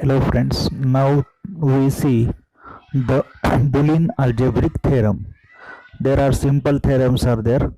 Hello friends, now we see the Boolean algebraic theorem. There are simple theorems are there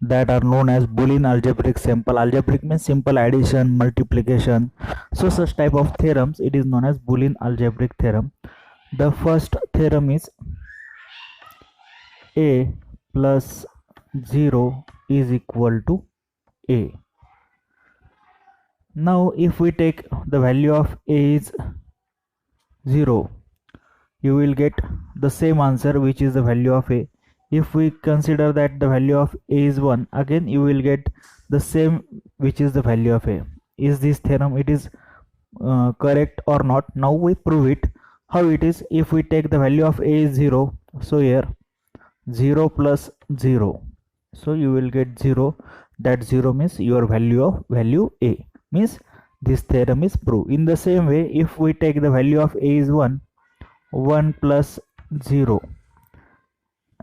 that are known as Boolean algebraic simple. Algebraic means simple addition, multiplication. So such type of theorems it is known as Boolean algebraic theorem. The first theorem is a plus 0 is equal to a. Now if we take the value of a is 0, you will get the same answer, which is the value of a. If we consider that the value of a is 1, again you will get the same, which is the value of a. Is this theorem it is correct or not? Now we prove it. How it is? If we take the value of a is 0, so here 0 plus 0, so you will get 0. That 0 means your value of value a, means this theorem is proved. In the same way, if we take the value of a is 1 plus 0,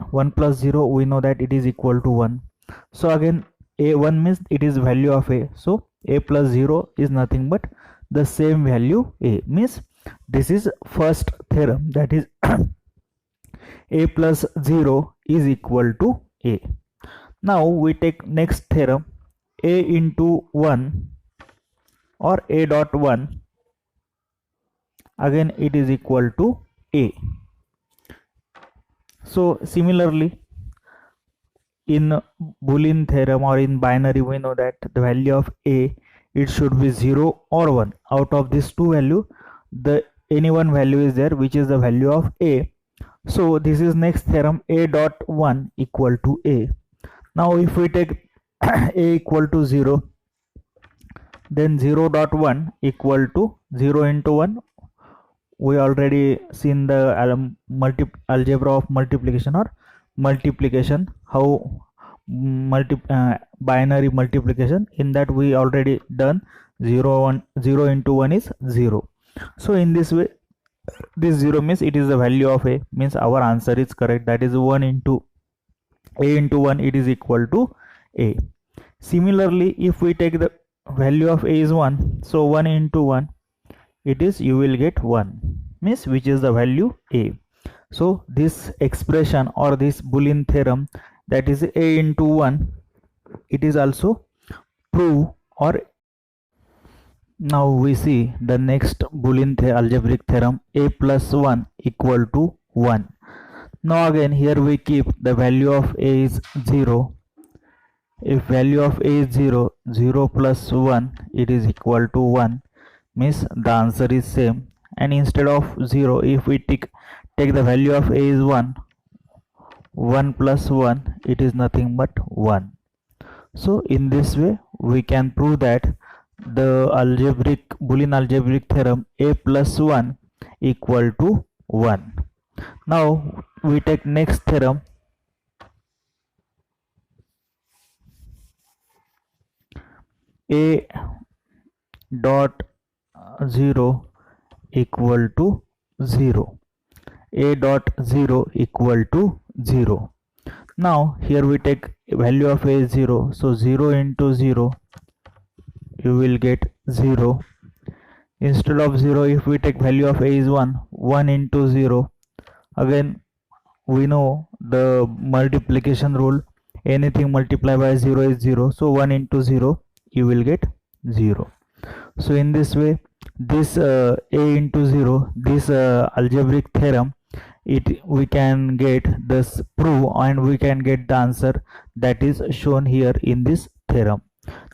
1 plus 0 we know that it is equal to 1. So again a1 means it is value of a, so a plus 0 is nothing but the same value a, means this is first theorem, that is a plus 0 is equal to a. Now we take next theorem, a into 1 or a dot 1, again it is equal to a. So similarly, in Boolean theorem or in binary, we know that the value of a, it should be 0 or 1. Out of these two value, the any one value is there which is the value of a. So this is next theorem, a dot 1 equal to a. Now if we take a equal to 0, then 0 dot 1 equal to 0 into 1. We already seen the algebra of multiplication or multiplication, how binary multiplication, in that we already done 0 into 1 is 0. So in this way, this 0 means it is the value of a, means our answer is correct, that is 1 into a into 1, it is equal to a. Similarly, if we take the value of a is 1, so 1 into 1, it is, you will get 1, means which is the value a. So this expression or this Boolean theorem, that is a into 1, it is also prove. Or now we see the next Boolean algebraic theorem, a plus 1 equal to 1. Now again here we keep the value of a is 0. If value of a is 0, 0 plus 1, it is equal to 1, means the answer is same. And instead of 0, if we take the value of a is 1, 1 plus 1, it is nothing but 1. So in this way we can prove that the Boolean algebraic theorem, a plus 1 equal to 1. Now we take next theorem, a dot 0 equal to 0, a dot 0 equal to 0. Now here we take value of a is 0, so 0 into 0, you will get 0. Instead of 0, if we take value of a is 1, 1 into 0, again we know the multiplication rule, anything multiplied by 0 is 0, so 1 into 0, you will get 0. So in this way, this a into 0, this algebraic theorem, we can get this proof and we can get the answer that is shown here in this theorem.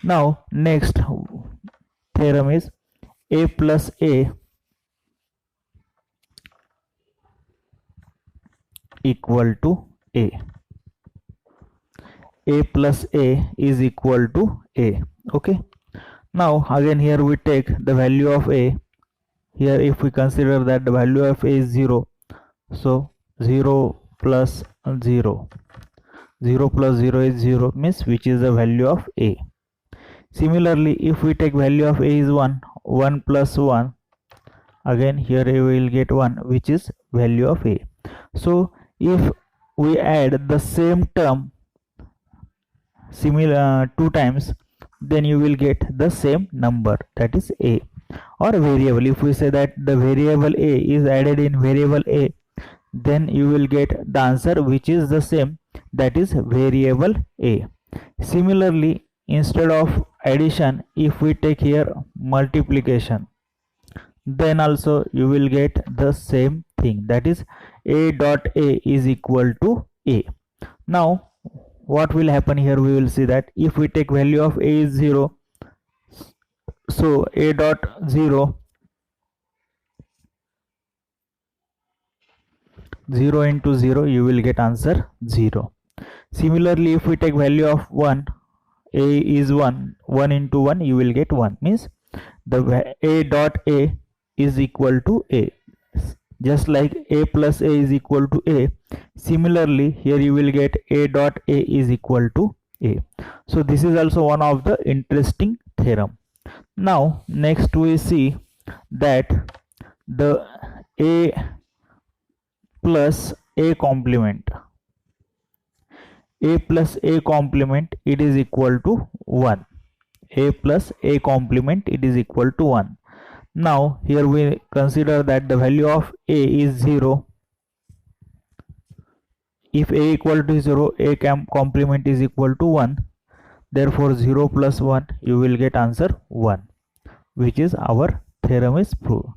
Now next theorem is a plus a equal to a. A plus a is equal to a. Okay. Now again here we take the value of a. Here if we consider that the value of a is 0, so 0 plus 0, 0 plus 0 is 0, means which is the value of a. Similarly, if we take value of a is 1, 1 plus 1, again here we will get 1, which is value of a. So if we add the same term similar 2 times, then you will get the same number, that is a. or variable. If we say that the variable a is added in variable a, then you will get the answer which is the same, that is variable a. Similarly, instead of addition, if we take here multiplication, then also you will get the same thing, that is a dot a is equal to a. Now what will happen here, we will see that if we take value of a is 0, so a dot 0, 0 into 0, you will get answer 0. Similarly, if we take value of 1, a is 1, 1 into 1, you will get 1, means the a dot a is equal to a. Just like a plus a is equal to a, similarly here you will get a dot a is equal to a. So this is also one of the interesting theorem. Now next we see that the a plus a complement, a plus a complement, it is equal to 1. A plus a complement, it is equal to 1. Now here we consider that the value of a is 0. If a equal to 0, a complement is equal to 1. Therefore 0 plus 1, you will get answer 1, which is our theorem is proved.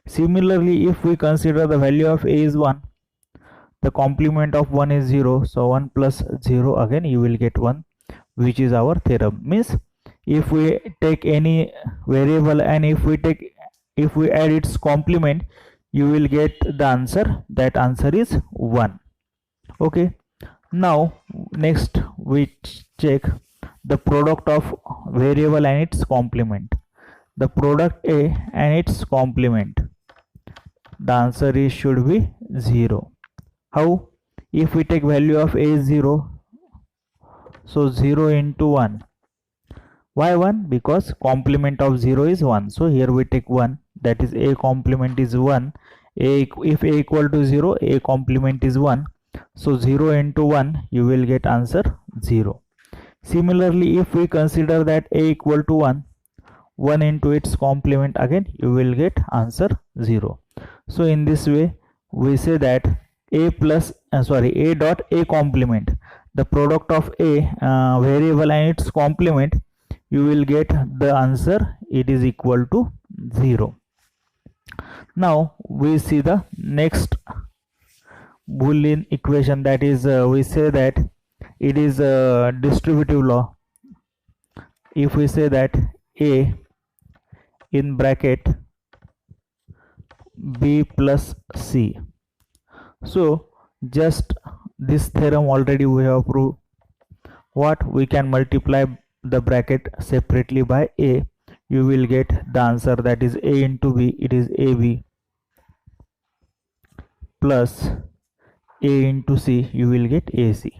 Similarly, if we consider the value of a is 1, the complement of 1 is 0, so 1 plus 0, again you will get 1, which is our theorem. Means if we take any variable and if we add its complement, you will get the answer, that answer is 1. Okay, now next we check the product of variable and its complement. The product a and its complement, the answer is should be 0. How? If we take value of a is 0, so 0 into 1. Why 1? Because complement of 0 is 1. So here we take 1, that is a complement is 1. If a equal to 0, a complement is 1. So 0 into 1, you will get answer 0. Similarly, if we consider that a equal to 1, 1 into its complement, again you will get answer 0. So in this way we say that a dot a complement, the product of a variable and its complement, you will get the answer, it is equal to 0. Now we see the next Boolean equation, that is we say that it is a distributive law. If we say that a in bracket b plus c, so just this theorem already we have proved. What? We can multiply the bracket separately by a, you will get the answer, that is a into b, it is ab, plus a into c, you will get ac.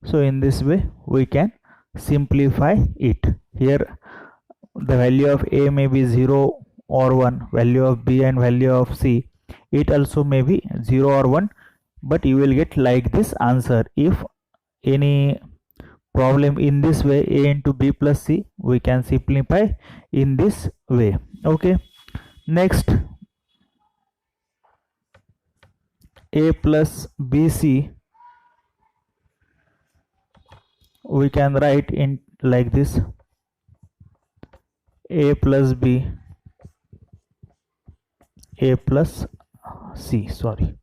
So in this way we can simplify it. Here the value of a may be 0 or 1, value of b and value of c, it also may be 0 or 1, but you will get like this answer. If any problem in this way, a into b plus c, we can simplify in this way. Okay, next a plus bc, we can write in like this, a plus b, a plus c, sorry.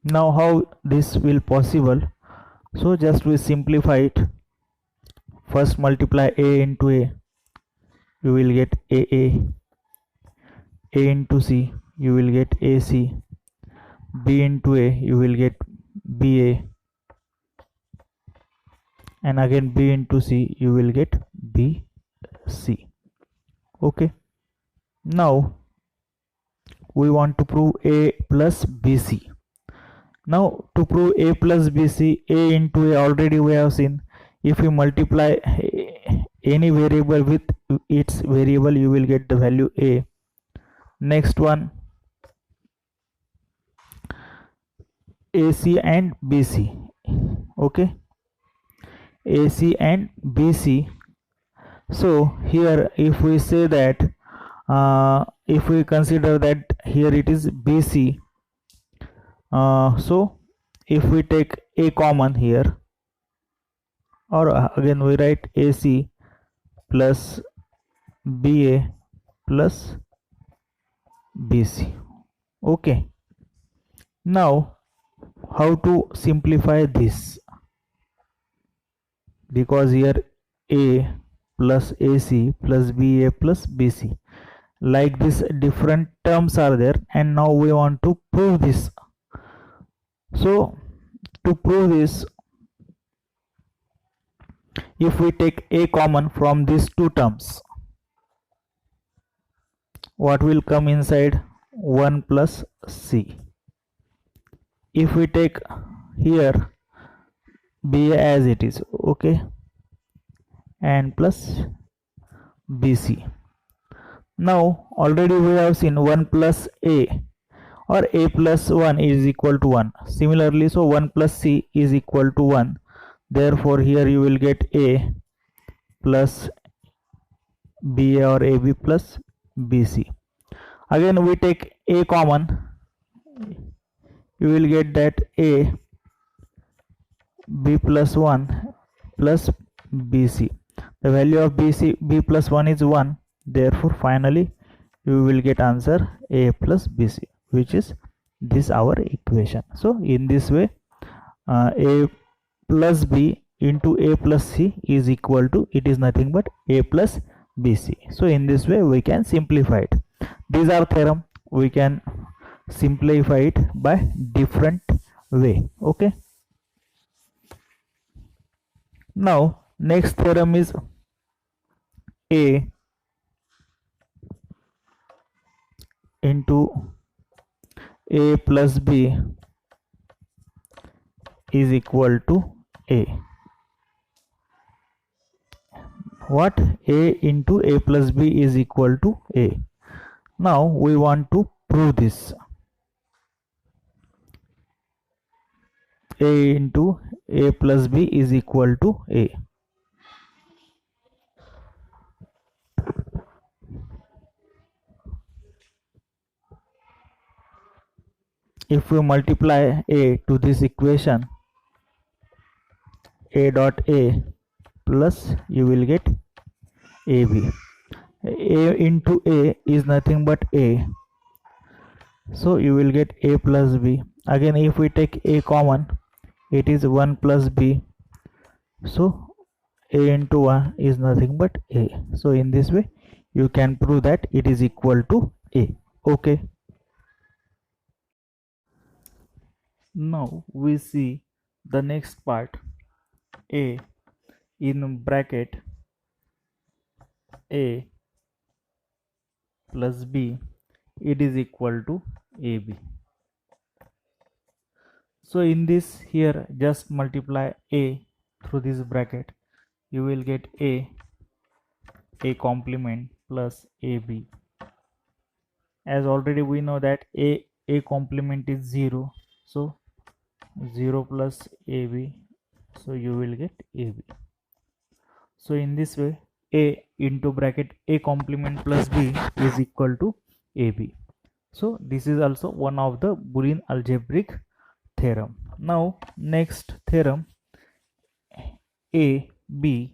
Now how this will possible? So just we simplify it. First multiply a into a, you will get a into c, you will get ac, b into a, you will get ba, and again b into c, you will get bc. Okay, now we want to prove a plus bc. Now to prove a plus bc, a into a already we have seen. If you multiply any variable with its variable, you will get the value a. Next one, ac and bc. Okay, AC and BC. So here if we say that if we consider that here it is BC, so if we take A common here, or again we write AC plus BA plus BC. Okay, now how to simplify this? Because here A plus AC plus BA plus BC, like this different terms are there, and now we want to prove this. So to prove this, if we take A common from these two terms, what will come inside? 1 plus C. If we take here BA as it is, okay, and plus BC. Now already we have seen 1 plus A, or A plus 1 is equal to 1. Similarly, so 1 plus C is equal to 1. Therefore here you will get A plus BA or AB plus BC. Again we take A common, you will get that A B plus 1 plus BC. The value of B plus 1 is 1. Therefore finally you will get answer A plus BC, which is this our equation. So in this way A plus B into A plus C is equal to, it is nothing but A plus BC. So in this way we can simplify it. These are theorem, we can simplify it by different way. Okay, now next theorem is A into A plus B is equal to A. What? A into A plus B is equal to A. Now we want to prove this. A into A plus B is equal to A. If we multiply A to this equation, A dot A plus, you will get AB. A into A is nothing but A, so you will get A plus B. Again if we take A common, it is 1 plus B, so A into 1 is nothing but A. So in this way you can prove that it is equal to A. Okay, now we see the next part. A in bracket A plus B, it is equal to AB. So in this, here just multiply A through this bracket, you will get A complement plus AB. As already we know that A complement is 0, so 0 plus AB, so you will get AB. So in this way A into bracket A complement plus B is equal to AB. So this is also one of the Boolean algebraic theorem. Now next theorem, AB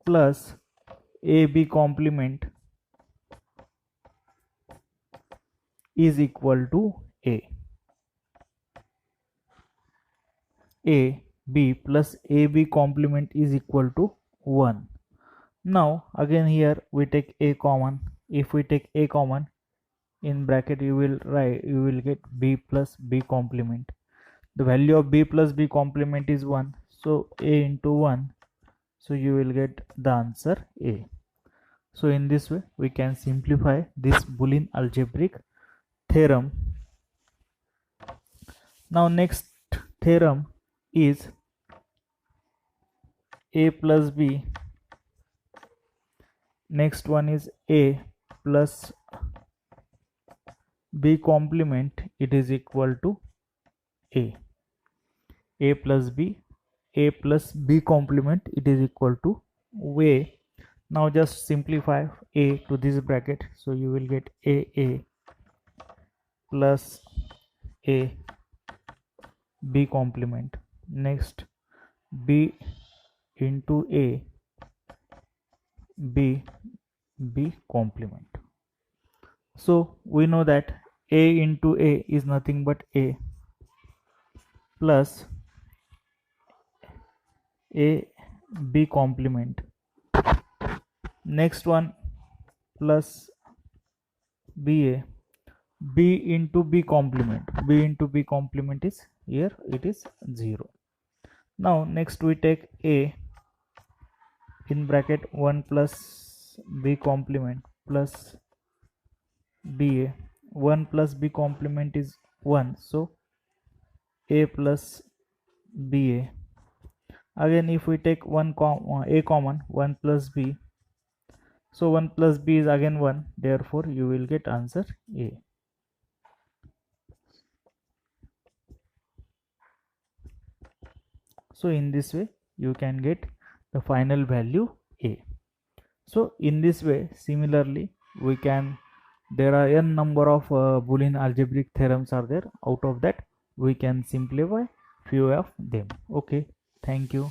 plus AB complement is equal to A. AB plus AB complement is equal to 1. Now again here we take A common. If we take A common, in bracket you will get B plus B complement. The value of B plus B complement is 1, so A into 1, so you will get the answer A. So in this way we can simplify this Boolean algebraic theorem. Now next theorem is A plus B. Next one is A plus B complement, it is equal to A. a plus b complement, it is equal to a. Now just simplify a to this bracket, so you will get a plus a b complement. Next b into a b complement. So we know that a into a is nothing but a plus a b complement. Next one plus ba, b into b complement. B into b complement is here, it is 0. Now next we take a in bracket 1 plus b complement plus ba. 1 plus b complement is 1, so a plus ba. Again if we take a common, 1 plus b, so 1 plus b is again 1, therefore you will get answer a. So in this way you can get the final value a. So in this way similarly we can, there are n number of Boolean algebraic theorems are there. Out of that we can simplify few of them. Okay, thank you.